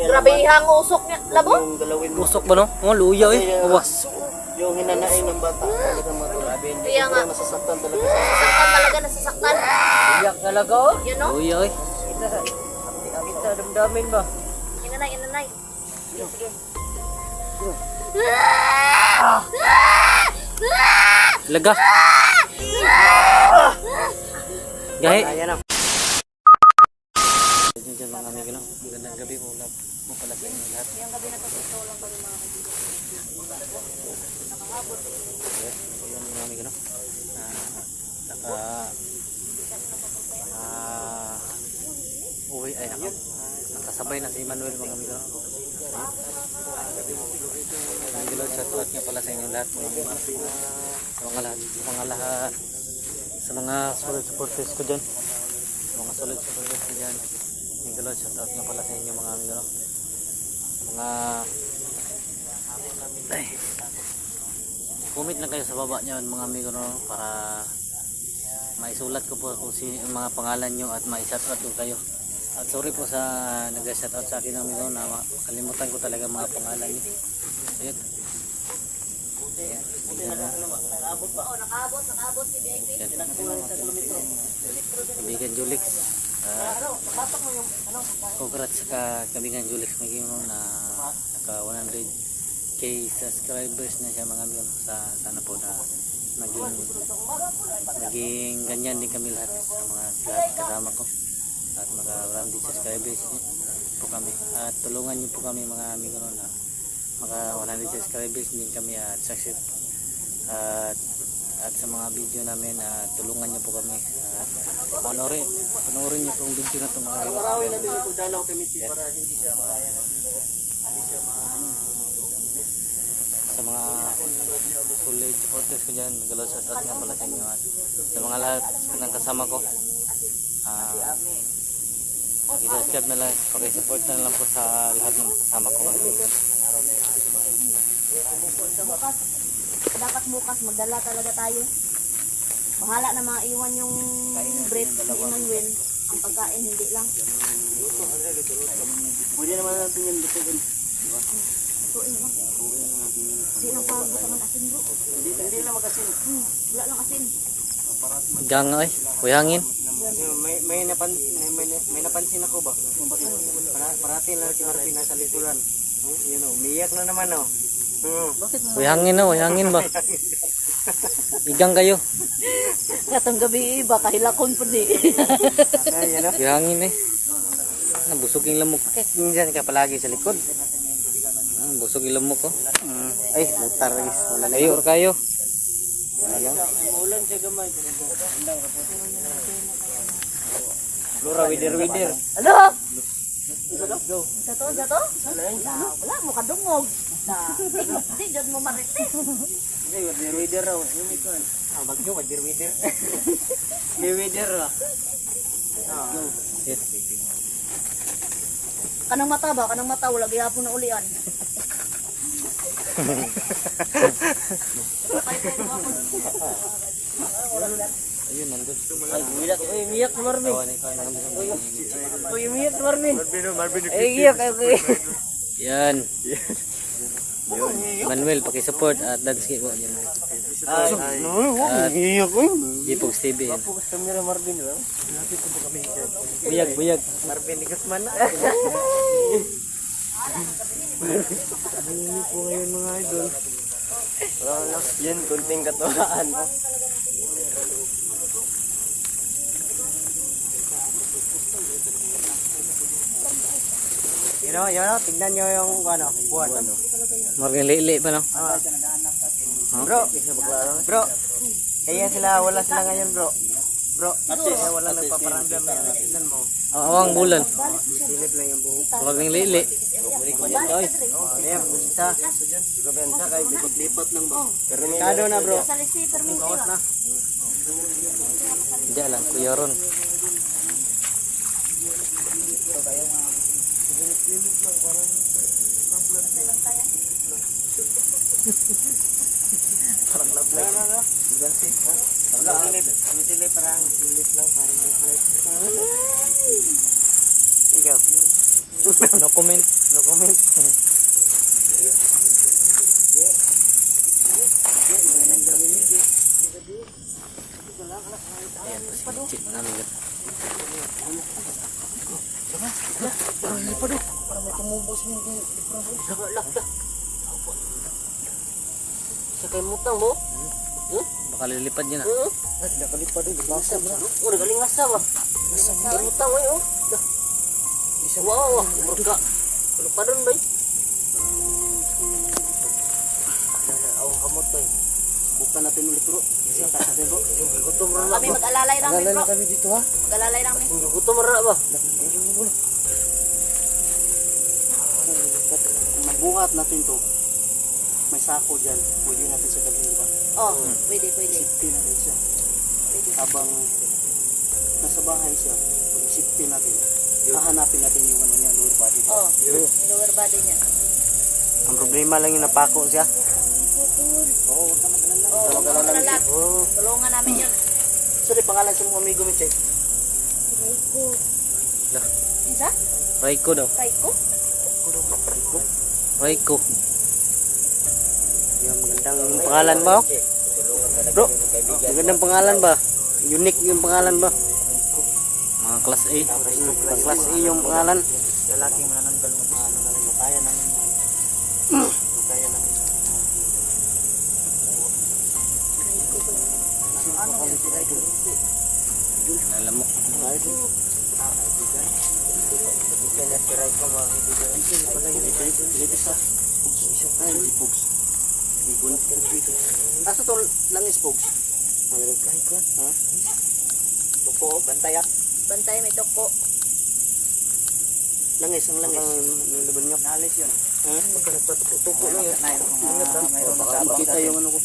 Grabe ang usok niya. Labo? Yung galawin mo. Usok ba no? Oh, luya eh. Awas. Yung hinanain ng bata. Talaga mga grabe. Kaya nga. Nasasaktan talaga. Nasasaktan talaga, nasasaktan. Iyak talaga oh. Yun no? Luya eh. Kita damdamin ba? Inanay, inanay. Sige, sige. Laga. Gahi. Ayan na. Diyan mga amigo no. Magandang gabi po lab mo pala sa inyo lahat. Yung gabi na to, gusto lang kami mga kaibigan. Nakakabot. Yes, ayan mga amigo no. Uwi ay nako. Nakasabay na si Manuel mga amigo no. Hello, shout out nga pala sa inyo lahat sa mga solid supporters ko dyan, hello, shout out nga pala sa inyo mga amigo no? Mga comment lang kayo sa baba nyo mga amigo no, para maisulat ko po kung yung mga pangalan nyo at ma-shout out ko kayo. At sorry po sa nag-shout out sa akin amigo na kalimutan ko talaga mga pangalan nyo. Ayun. Ayan. Nakaabot si VIP. Kaibigan Julix. Congrats sa Kaibigan Julix maging na naka 100k subscribers na siya mga amigo. Sana po na naging ganyan din kami lahat sa mga lahat kasama ko at maka 100 subscribers po kami at tulungan niyo po kami mga amigo na maka 100 subscribers din kami at success at sa mga video namin tulungan niyo po kami at panoorin niyo pong video na ito mga amigo. Sa mga solid supporters ko dyan, magalaw sa taas nga pala sa inyo at sa mga lahat ng kasama ko i-subscribe na lang, pakisupport na lang po sa lahat ng kasama ko. Dapat bukas magdala talaga tayo. Bahala na maiwan yung bread ni Manuel. Ang pagkain hindi lang. Pwede naman natin yung lutuin. Tuin lang. Hindi lang pagbuta man asin bro. Hindi lang magasin. Wala lang asin. Diyan nga eh, kuyangin. May napansin ako ba? Parati lang si Marvin nasa likuran. Yun o, umiyak na naman o. Kuyangin na, kuyangin ba? Igang kayo. Katong gabi iba kahilakon po di. Kuyangin eh. Busog yung lamok. Minsan ka palagi sa likod. Busog yung lamok ko. Ay, mutar is. Wala na Kayo or kayo. Ayaw. Maulan siya gamay. Lura, wider. Ano? Sa to? Wala mo kadungog. Hindi dyan mo marites. Hindi, wider raw. Yung ito. Bagyo, wider. May wider raw. Yes. Kanang mata ba? Kanang mata wala gihapon na ulian. Ayun, nandun. Ay, umiyak si Marvin. Umiyak si Marvin. Ay, iyak. Yan. Manuel, pakisupport at Dansky po. Iyak ko. Jipogs TV. Focus kami na Marvin. Buyag. Marvin, ikas man na. Ano po ngayon mga idol? Yan, kunting katuwaan. Yun, tignan nyo yung buwan. Margang lili pa no? Bro, kaya wala sila ngayon bro. Kaya wala nagpaparamdam yan. Tignan mo. Awang bulan. Silip lang yung buhok. Margang lili. Ayan, isa. Gabenta kahit lipat lang ba? Permikado na bro. Sa lisi permisi na. Diyan lang, Kuya Ron. Parang love life. Gansi. Silip parang silip lang parang love life. Ikaw. No comment. No comment. Ayan po si Minchi, mga amigo. Para may tumubos mo yung Sa kay mutang mo? Baka lilipad niya na. Ay, nakalipad doon. Basa mo. Oh, galing ngasa ba? Kay mutang ay oh. Wow, murka. Ano pa doon, bay? Awang kamot to. Bukan natin ulit bro. Kasi ang taas natin bro. Gutom rin kami mag-alalay lang, Lalay bro. na kami dito ha. Mag-alalay lang, Gutom rin ba? Mabuhat natin to. May sako dyan. Pwede natin sa gabi, di ba? Oh, pwede. Safety natin siya. Pwede. Habang nasa bahay siya, pag safety natin, hahanapin natin yung ano niya, lower body. Oh, yung lower body niya. Ang problema lang yung napako siya. Oo, huwag ka mag-alala. Oh, huwag ka mag-alala. Oo. Tulungan namin yun. Sorry, pangalan sa mga amigo mo, Che. Isa? Raiko daw. Raiko? Raiko. Yung magandang pangalan ba? Bro, magandang pangalan ba? Unique yung pangalan ba? Mga class A. Class A yung pangalan. Lalaki manananggal mo. Kaya namin. Kaya namin. Nalamok. Asa to langis Pogs? Ha? Tupo, bantayak. Bantay, may toko. Langis, ang langis. Nalaban nyo. Nalis yun. Ha? Pagka nagpatuko lang yun. Baka kita yung ano ko.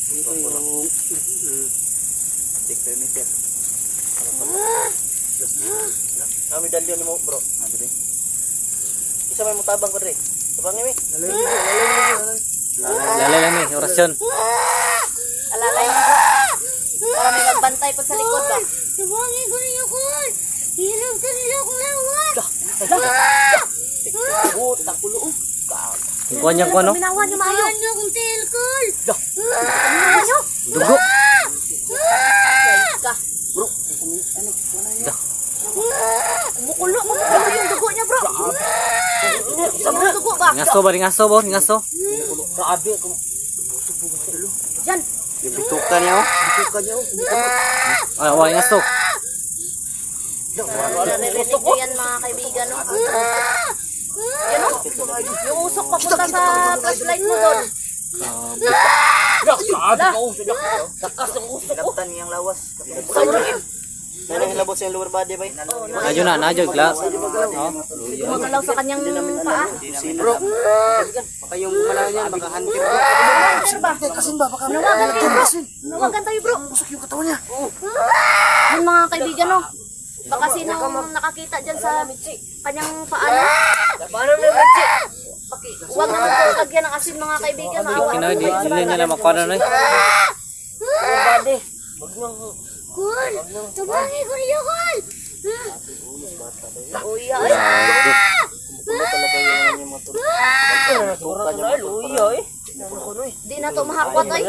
Dito yung... Tikpermitter. Kami dalyon ni mo bro. Isa may mutabang ko rin. Tabangin mi. Lalay lang eh, orasyon. Alalay mo, bro. Para may magbantay pa sa likod ba? Tumangin ko ninyo ko! Hinom ka nila akong lawat! Putak ulo. Kuha niya ko ano? Minawan niyo maayo. Ano akong telkol! Minawan niyo. Dugo. Guys ka. Bro, ano? Wala yun. Kumukulo yung dugo niya, bro. Sobrang dugo ba? Ngaso ba? Ngaso ba? Ngaso? Grabe. Yan. Yung bitukan niya oh. Bitukan niya oh. Ay, wala ngaso. Narinig niyo yan, mga kaibigan, no? Yan, no? Yung usok papunta sa flashlight mo doon. Takas ng usok oh. Laptan niyang lawas. Nanang labot sa lower body ba? Nadyo na, nadyo. Kla. Magalaw sa kanyang paa. Bro. Baka yung malaw niyan, baka hunter. Kasin ba? Baka Nawagan tayo, bro. usok yung katawan niya. Yung mga kaibigan, no? Baka sinong nakakita dyan sa kanyang paa, no? Paano na Mitzi? Huwag naman po lagyan ng asin, mga kaibigan. Maawa Kina, na di po. niya na makuha na. Lower body. Kol! Tumangin ko ninyo, Kol! Uy, ay. Ano talaga yung mga tulog? Di na to mahakwat, ay.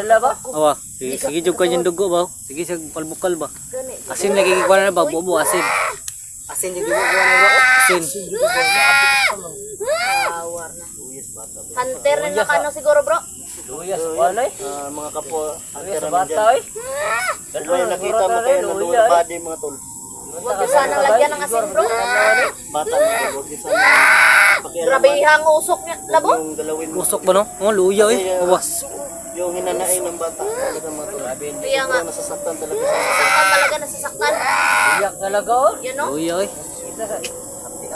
Awa, sige jug ka yung dugo ba? Sige sa palbukal ba? Gani. Asin lagi kikuha na ba? Bubo, asin. Asin yung dibukuha na bro. Asin. Awar na. Hunter rin na kano siguro, bro. Mga kapo, hunter naman dyan. Ano yung nakita mo kayo ng lower body mga tol? Huwag nyo sanang lagyan ng asin, bro. Bata na ito, huwag isa na. Grabe ang usok niya. Labo? Yung galawin mo. Usok ba no? Oh, luya eh. Awa. Yung hinanain ng bata. Talaga mga tol. Kaya nga, Nasasaktan talaga sa nasasaktan talaga, nasasaktan. iyak talaga oh. Yan, no? Luya eh.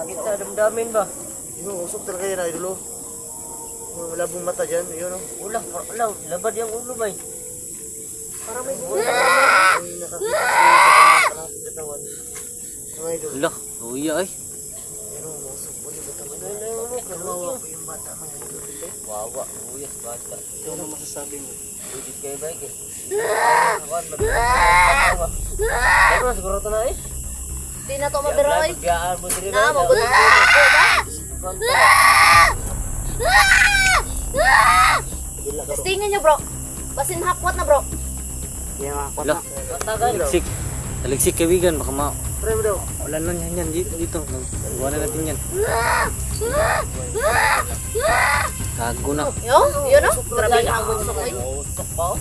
Kita damdamin ba? Yung usok talaga yan ay dulo. Wala pong mata dyan, yun o. Ulang, labad yung ulo ba eh. Parang may buhay. Ay, nakakita sa katawan. Mga idol. Ala, luya eh. Pero usok po yung katawan. Kawawa po yung bata mga idol. Wawa, luya sa bata. Ito ano masasabi mo? Udit kayo ba eh? Pero siguro ito na eh. Di na to mabiro, ay. Biyaan mo sila Na, mabuti ko ba? nyo bro. Basin hakwat na bro. Yan mga Wala. Taligsik. Taligsik kaibigan, baka Pre mo daw. wala lang yan dito. Iwanan natin yan. Gago na. Yun no? Grabe yung hagod sa koy. Usok pa oh.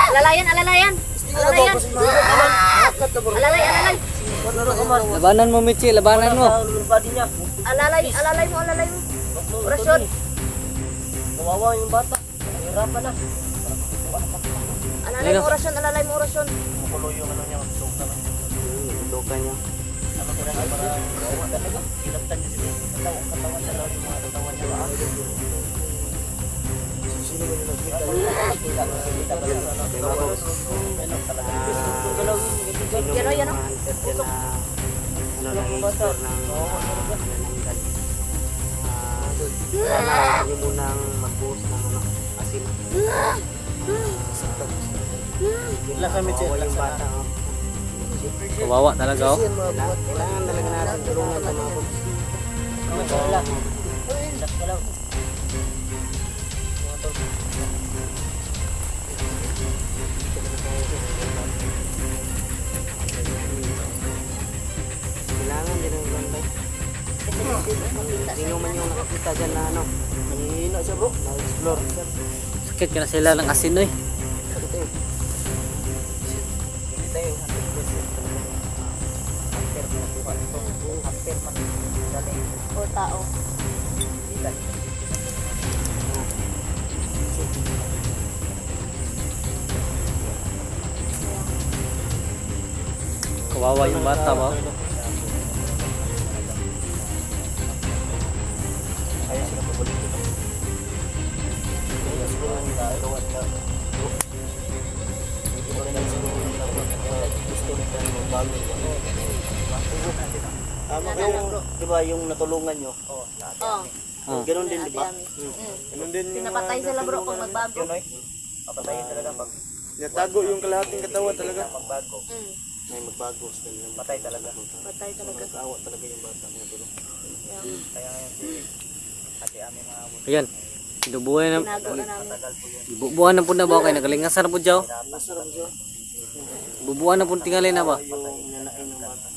Alalayan. Alalayan. Alalay. Labanan mo, Michi, labanan mo. Alalay mo. Orasyon. Kawawa yung bata. Hirapan na. Alalay mo orasyon. Makulo yung ano niya, usok naman. Usokan niya. Ano ko rin para kawawa talaga. Ilaptan niya sila. Katawan talaga yung mga katawan niya. Sino ba yung nagkita? Yan o. Ano lang i-explore ng nananggal. Kailangan nyo munang mag-post ng asin. Sakto. Kawawa yung bata. Kawawa talaga, oh. Kailangan talaga natin tulungan sa mga boss. Kailangan din ang bantay. Sino man yung nakakita dyan na ano, nanghihina siya bro, na-explore siya. Sakit ka na sila ng asin, oy. Ito yun. Ito yun, 100%. O tao. Kawawa yung bata, ba? Kaya sila pabalik ito. Kaya siguro ang gagawa nila. Hindi ko rin siguro gusto nila yung bago. Tama kayo, di ba yung natulungan nyo? Oo, lahat. Oh. Ganun din, di ba? Ganun din yung Pinapatay sila bro kung magbago. yun, oy. Papatayin talaga pag natago yung kalahating katawan talaga. Magbago. May magbago. Patay talaga. Patay talaga. Nag-awa talaga yung bata. Kaya ngayon si Ate Ami mga Ayan. Inubuhay na. Tinago na namin. Ibubuhan na po na ba? Kaya nagalingasan na po dyan. masarap siya. Ibubuhan na po tingali na ba? Yung nanain ng bata.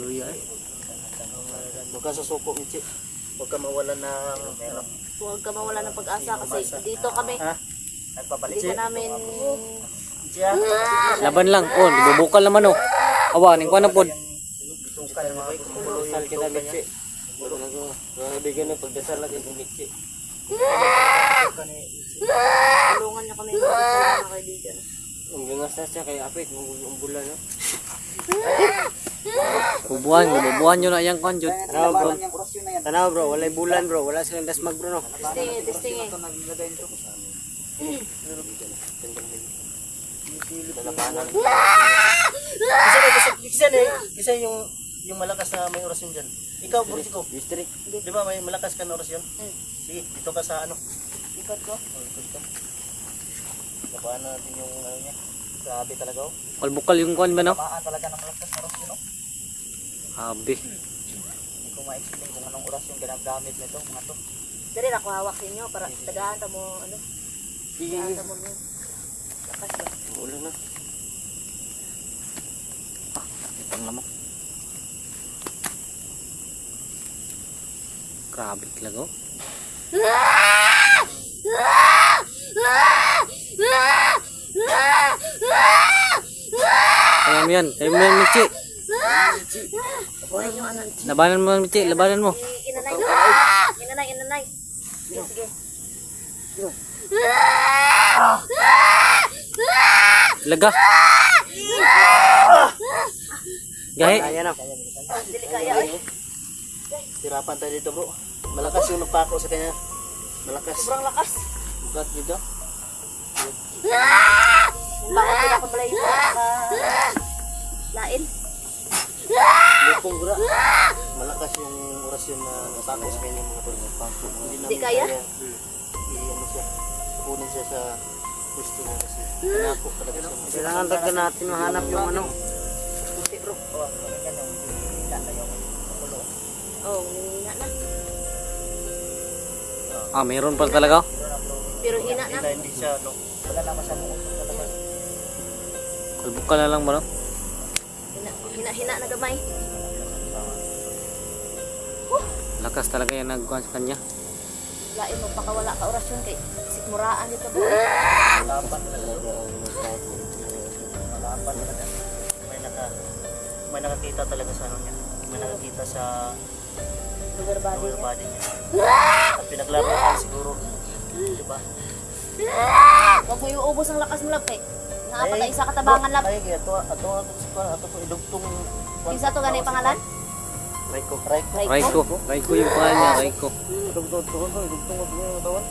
Luya, eh. Huwag ka susuko, Michi. Huwag ka mawala ng pera. Huwag ka mawala ng pag-asa kasi dito kami. Nagpabalik. Dito namin. Laban lang. Oh, ibubukal naman, oh. Awa, ningkuan na po. Sal kita, Michi. Bigyan na pagdasal natin ng Michi. Tulungan niyo kami mga kaibigan. Ang gangas na siya kay Apit, ang bulan, no? Bubuhan nyo na yung konjut. Tanaw bro, tanaw bro, walay bulan bro, wala silang dasmag bro no. Testing. Isa yung malakas na may orasyon dyan. Ikaw, Burjiko, di ba may malakas ka na orasyon? Sige, dito ka sa ano? Ikot ko. Ikot ka. Labahan natin yung ano niya. Grabe talaga oh. Bukal yung kon ba, no? Tamaan talaga ng malakas na orasyon no? Habi. Hindi ko ma-explain kung anong orasyon ginagamit nito mga to. Dali na ko hawak sa inyo para tagaan ta mo ano. Tagaan ta mo no. Lakas ba? Ulo na. Itang lamok. Grabe talaga, oh. Kaya mo yan, Michi. Labanan mo, Michi, labanan mo. Inanay. Sige. Laga. Gahe. Kaya na. Dili kaya oy. Sirapan tayo dito bro. Malakas yung nagpako sa kanya. Malakas. Sobrang lakas. Bukat dito. Bakit wala ka pala yung lain? Lupong bro. Malakas yung orasyon na napako sa kanya mga tol. Hindi kaya? Ano siya. Kunin siya sa gusto niya kasi. Pinako talaga siya. Kailangan talaga natin mahanap yung ano. Hindi bro. Oh, hina na. Ah, mayroon pa talaga. Pero hina na. Hindi siya, no. Wala naman siya usok talaga. Kalbuk ka na lang ba no? Hina na gamay. Lakas talaga yung nagkuhan sa kanya. Lain mo pakawala ka orasyon kay sikmuraan dito ba? Malapan talaga. Malapan talaga. May nakakita talaga sa ano niya. May nakakita sa Lower body. lower body niya. At pinaglaban niya siguro. Diba? Huwag mo iuubos ang lakas mo lab kay. Nakapatay isa katabangan lab. Ay, ato ko idugtong. Isa to ganay pangalan? Raiko. Raiko yung pangalan niya, Raiko. Idugtong mo yung matawan.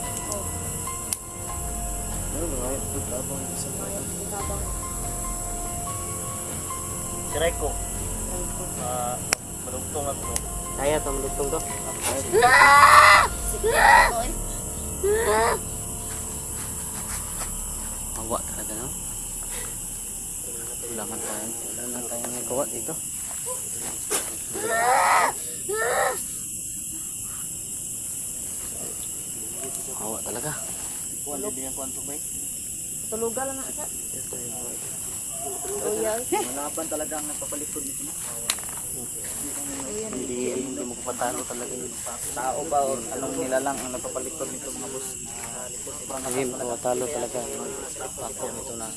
Si Raiko. Madugtong ako. Kaya ito, malutong to. Sige, ito eh. Mawa talaga no? Wala man tayo ng kawa dito. Mawa talaga. Kuan din yung kuan subay. Tulugan lang na sa. Malaban talaga ang nagpapalikod nito. Hindi mo kapatalo talaga yun. Tao ba o anong nilalang ang nagpapalikod nito mga boss? Hindi mo kapatalo talaga. Ako ito na.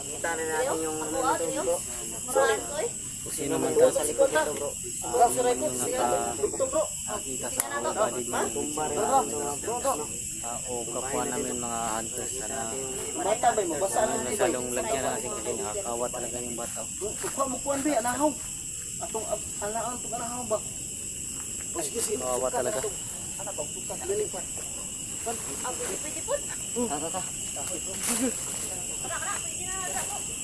Kita na natin yung Murahan ko eh. Kung sino man ka sa likod nito bro. Yung nakakita sa mga body niya. O kapwa namin mga hunters. Sana Bata ba mo basa na masyadong lagyan na kasi nakakawa talaga yung bata. Kuha mo kuan ba anahaw. Atong anahaw to anahaw ba? Kawawa talaga. Ana ba tukan dali pa. Pwede po. Ta.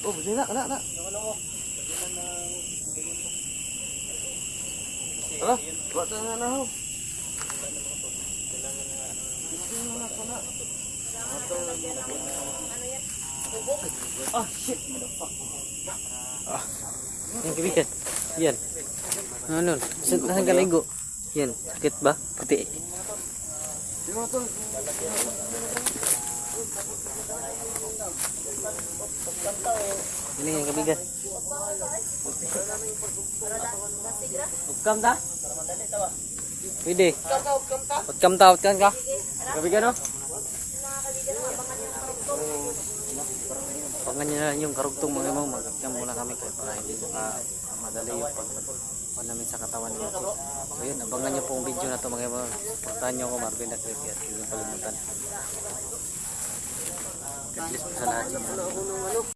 Oh, pwede na, kana. Ala, bata na anahaw. Ah, shit, motherfucker. Yung kaibigan. Yan. Ano? Saan ka ligo? Yan. Sakit ba? Puti. Dino to. Ini yung kaibigan. Utkam ta? Pwede. Utkam ta, utkam ka. Kaibigan no? Abangan nyo na lang yung karugtong mga imong. Mag-utkam muna kami para hindi madali yung pag namin sa katawan nyo. So yun, abangan nyo po ang video na to mga imong. Puntahan nyo ako Marvin na Creepy at huwag kalimutan. God bless po sa lahat.